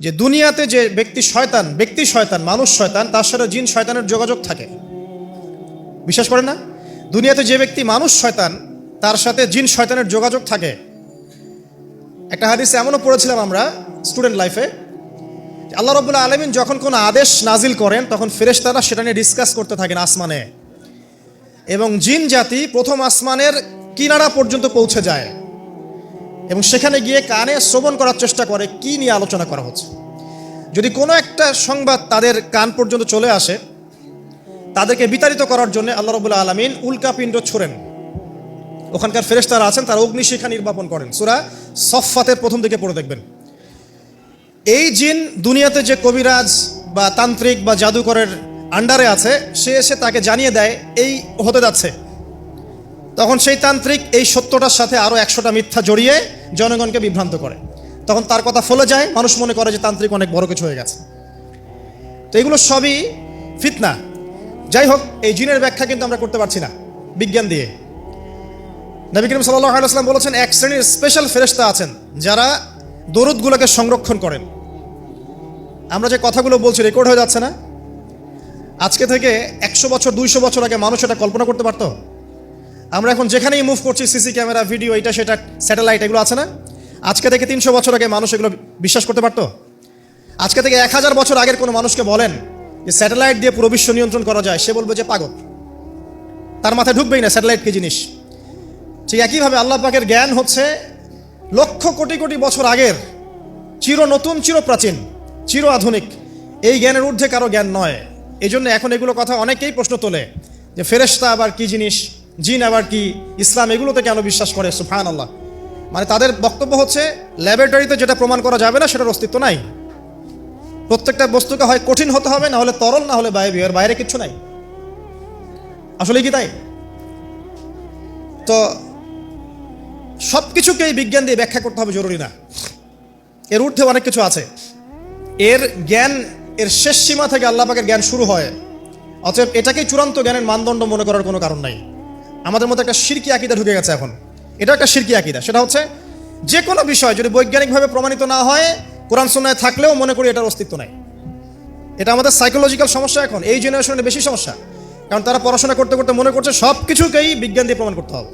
যে দুনিয়াতে যে ব্যক্তি শয়তান মানুষ শয়তান, তার সাথে জিন শয়তানের যোগাযোগ থাকে। বিশ্বাস করেন না? দুনিয়াতে যে ব্যক্তি মানুষ শয়তান, তার সাথে জিন শয়তানের যোগাযোগ থাকে। একটা হাদিসে এমনও পড়েছিলাম আমরা স্টুডেন্ট লাইফে, আল্লাহ রাব্বুল আলামিন যখন কোনো আদেশ নাজিল করেন তখন ফেরেশতারা সেটা নিয়ে ডিসকাস করতে থাকেন আসমানে, এবং জিন জাতি প্রথম আসমানের কিনারা পর্যন্ত পৌঁছে যায় এবং সেখানে গিয়ে কানে শ্রবণ করার চেষ্টা করে কি নিয়ে আলোচনা করা হচ্ছে। যদি কোনো একটা সংবাদ তাদের কান পর্যন্ত চলে আসে, তাদেরকে বিতাড়িত করার জন্য আল্লাহ রাব্বুল আলামিন উল্কাপিণ্ড ছোড়েন। ওখানকার ফেরেশতারা আছেন, তারা অগ্নিশিখা নির্বাপন করেন। সূরা সফফাতের প্রথম দিকে পড়ে দেখবেন। এই জিন দুনিয়াতে যে কবিরাজ বা তান্ত্রিক বা জাদুকরের আন্ডারে আছে, সে এসে তাকে জানিয়ে দেয় এই হতে যাচ্ছে। তখন সেই তান্ত্রিক এই সত্যটার সাথে আরও 100টা মিথ্যা জড়িয়ে জনগণকে বিভ্রান্ত করে। তখন তার কথা ফলে যায়, মানুষ মনে করে যে তান্ত্রিক অনেক বড় কিছু হয়ে গেছে। তো এগুলো সবই ফিতনা। যাই হোক, এই জিনের ব্যাখ্যা কিন্তু আমরা করতে পারছি না বিজ্ঞান দিয়ে। নবী করিম সাল্লাল্লাহু আলাইহি ওয়াসাল্লাম বলেছেন, এক শ্রেণীর স্পেশাল ফেরেশতা আছেন যারা দরুদগুলোকে সংরক্ষণ করেন। আমরা যে কথাগুলো বলছি রেকর্ড হয়ে যাচ্ছে না? আজকে থেকে 100 বছর 200 বছর আগে মানুষ এটা কল্পনা করতে পারতো? আমরা এখন যেখানেই মুভ করছি, সিসি ক্যামেরা, ভিডিও, এটা সেটা, স্যাটেলাইট, এগুলো আছে না? আজকে থেকে 300 বছর আগে মানুষ এগুলো বিশ্বাস করতে পারতো? আজকে থেকে 1000 বছর আগের কোনো মানুষকে বলেন যে স্যাটেলাইট দিয়ে পুরো বিশ্ব নিয়ন্ত্রণ করা যায়, সে বলবে যে পাগল, তার মাথায় ঢুকবেই না স্যাটেলাইট কি জিনিস। ঠিক একইভাবে আল্লাহ পাকের জ্ঞান হচ্ছে লক্ষ কোটি কোটি বছর আগের, চির নতুন, চির প্রাচীন, চির আধুনিক। এই জ্ঞানের ঊর্ধ্বে কারো জ্ঞান নয়। এই জন্য এখন এগুলো কথা অনেকেই প্রশ্ন তোলে যে ফেরেশতা আবার কি জিনিস, জিন আবার কি, ইসলাম এগুলোতে কেন বিশ্বাস করে? সুবহানাল্লাহ। মানে তাদের বক্তব্য হচ্ছে ল্যাবরেটরিতে যেটা প্রমাণ করা যাবে না সেটার অস্তিত্ব নাই। প্রত্যেকটা বস্তুকে হয় কঠিন হতে হবে, না হলে তরল, না হলে বায়বীয়, এর বাইরে কিচ্ছু নাই। আসলে কি তাই? তো সব কিছুকেই বিজ্ঞান দিয়ে ব্যাখ্যা করতে হবে জরুরি না, এর ঊর্ধ্বে অনেক কিছু আছে। এর জ্ঞান, এর শেষ সীমা থেকে আল্লাহ পাকের জ্ঞান শুরু হয়। অতএব এটাকেই চূড়ান্ত জ্ঞানের মানদণ্ড মনে করার কোনো কারণ নাই। আমাদের মধ্যে একটা শিরকি আকীদা ঢুকে গেছে এখন। এটা একটা শিরকি আকীদা। সেটা হচ্ছে যে কোনো বিষয় যদি বৈজ্ঞানিকভাবে প্রমাণিত না হয়, কোরআন সুন্নাহয় থাকলেও মনে করি এটার অস্তিত্ব নাই। এটা আমাদের সাইকোলজিক্যাল সমস্যা। এখন এই জেনারেশনের বেশি সমস্যা, কারণ তারা পড়াশোনা করতে করতে মনে করছে সব কিছুকেই বিজ্ঞান দিয়ে প্রমাণ করতে হবে।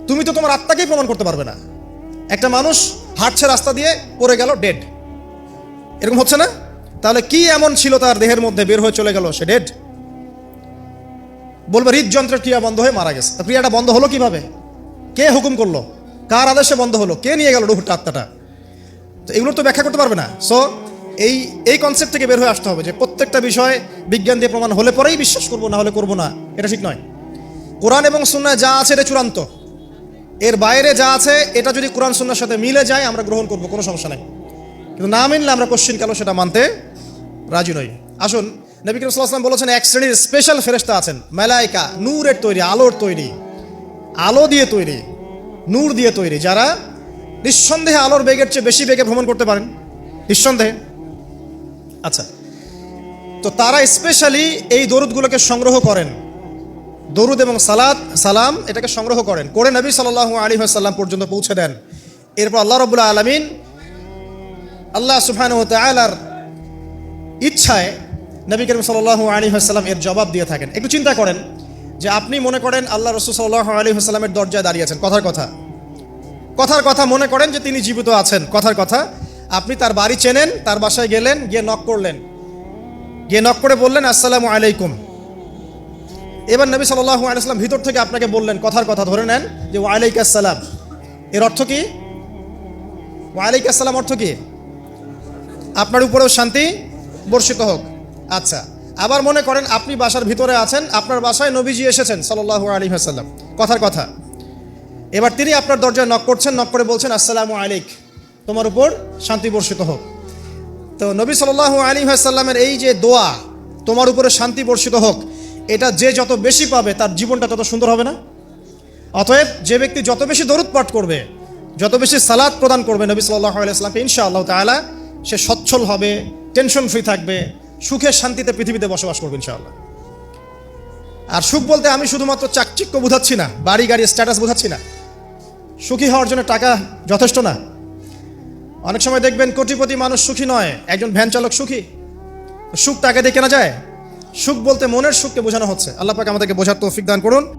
তুমি তো তোমার আত্মাকেই প্রমাণ করতে পারবে না। একটা মানুষ হাঁটছে রাস্তা দিয়ে, পড়ে গেল, ডেড, এরকম হচ্ছে না? তাহলে কি এমন ছিল তার দেহের মধ্যে, বের হয়ে চলে গেল, সে ডেড? বলবে হৃদযন্ত্রের ক্রিয়া বন্ধ হয়ে মারা গেছে। ক্রিয়াটা বন্ধ হলো কিভাবে? কে হুকুম করলো? কার আদেশে বন্ধ হলো? কে নিয়ে গেল রুহটা, আত্মাটা? তো এগুলো তো ব্যাখ্যা করতে পারবে না। সো এই কনসেপ্ট থেকে বের হয়ে আসতে হবে যে প্রত্যেকটা বিষয় বিজ্ঞান দিয়ে প্রমাণ হলে পরেই বিশ্বাস করবো, না হলে করবো না, এটা ঠিক নয়। কোরআন এবং সুন্নাহয় যা আছে এটা চূড়ান্ত। এর বাইরে যা আছে এটা যদি কোরআন সুন্নাহর সাথে মিলে যায় আমরা গ্রহণ করবো, কোনো সমস্যা নাই। কিন্তু না মিললে আমরা কোশ্চিনকালও সেটা মানতে রাজি নই। আসুন, নবী করিম সাল্লাল্লাহু আলাইহি ওয়াসাল্লাম বলেছেন, এক শ্রেণীর স্পেশাল ফেরেশতা আছেন, মালায়েকা, নূরের তৈরি, আলোর তৈরি, আলো দিয়ে তৈরি, নূর দিয়ে তৈরি, যারা নিঃসন্দেহে আলোর বেগের চেয়ে বেশি বেগে ভ্রমণ করতে পারেন, নিঃসন্দেহে। আচ্ছা, তো তারা স্পেশালি এই দরুদগুলোকে সংগ্রহ করেন, দরুদ এবং সালাম এটাকে সংগ্রহ করেন, করে নবী সাল্লাল্লাহু আলাইহি ওয়াসাল্লাম পর্যন্ত পৌঁছে দেন। এরপর আল্লাহ রাব্বুল আলামিন, আল্লাহ সুবহানাহু ওয়া তাআলার ইচ্ছায় নবী করিম সাল্লাল্লাহু আলাইহি ওয়াসাল্লাম এর জবাব দিয়ে থাকেন। একটু চিন্তা করেন যে আপনি মনে করেন আল্লাহ রাসূল সাল্লাল্লাহু আলাইহি ওয়াসাল্লামের দরজায় দাঁড়িয়ে আছেন, কথার কথা মনে করেন যে তিনি জীবিত আছেন, কথার কথা। আপনি তার বাড়ি চেনেন, তার বাসায় গেলেন, গিয়ে নক করলেন, গিয়ে নক করে বললেন আসসালামু আলাইকুম। এবার নবী সাল্লাল্লাহু আলাইহি ওয়াসাল্লাম ভিতর থেকে আপনাকে বললেন, কথার কথা ধরে নেন যে ওয়া আলাইকুম আসসালাম। এর অর্থ কি? ওয়া আলাইকুম আসসালাম অর্থ কি? আপনার উপরেও শান্তি বর্ষিত হোক। আচ্ছা, আবার মনে করেন আপনি বাসার ভিতরে আছেন, আপনার বাসায় নবীজি এসেছেন সাল্লাল্লাহু আলাইহি ওয়াসাল্লাম, কথার কথা। এবার তিনি আপনার দরজায় নক করছেন, নক করে বলছেন আসসালামু আলাইক, তোমার উপর শান্তি বর্ষিত হোক। তো নবী সাল্লাল্লাহু আলাইহি ওয়াসাল্লামের এই যে দোয়া, তোমার উপরে শান্তি বর্ষিত হোক, এটা যে যত বেশি পাবে তার জীবনটা তত সুন্দর হবে না? অতএব যে ব্যক্তি যত বেশি দরুদ পাঠ করবে, যত বেশি সালাত প্রদান করবে নবী সাল্লাল্লাহু আলাইহি ওয়াসাল্লামকে, ইনশাআল্লাহ তাআলা সে সচ্ছল হবে, টেনশন ফ্রি থাকবে, সুখে শান্তিতে পৃথিবীতে বসবাস করবে ইনশাআল্লাহ। আর সুখ বলতে আমি শুধুমাত্র চাকচিক্য বোঝাচ্ছি না, বাড়ি গাড়ি স্ট্যাটাস বোঝাচ্ছি না। সুখী হওয়ার জন্য টাকা যথেষ্ট না। অনেক সময় দেখবেন কোটিপতি মানুষ সুখী নয়, একজন ভ্যান চালক সুখী। সুখ টাকা দিয়ে কেনা যায়? সুখ বলতে মনের সুখকে বোঝানো হচ্ছে। আল্লাহ পাক আমাদেরকে বোঝার তৌফিক দান করুন।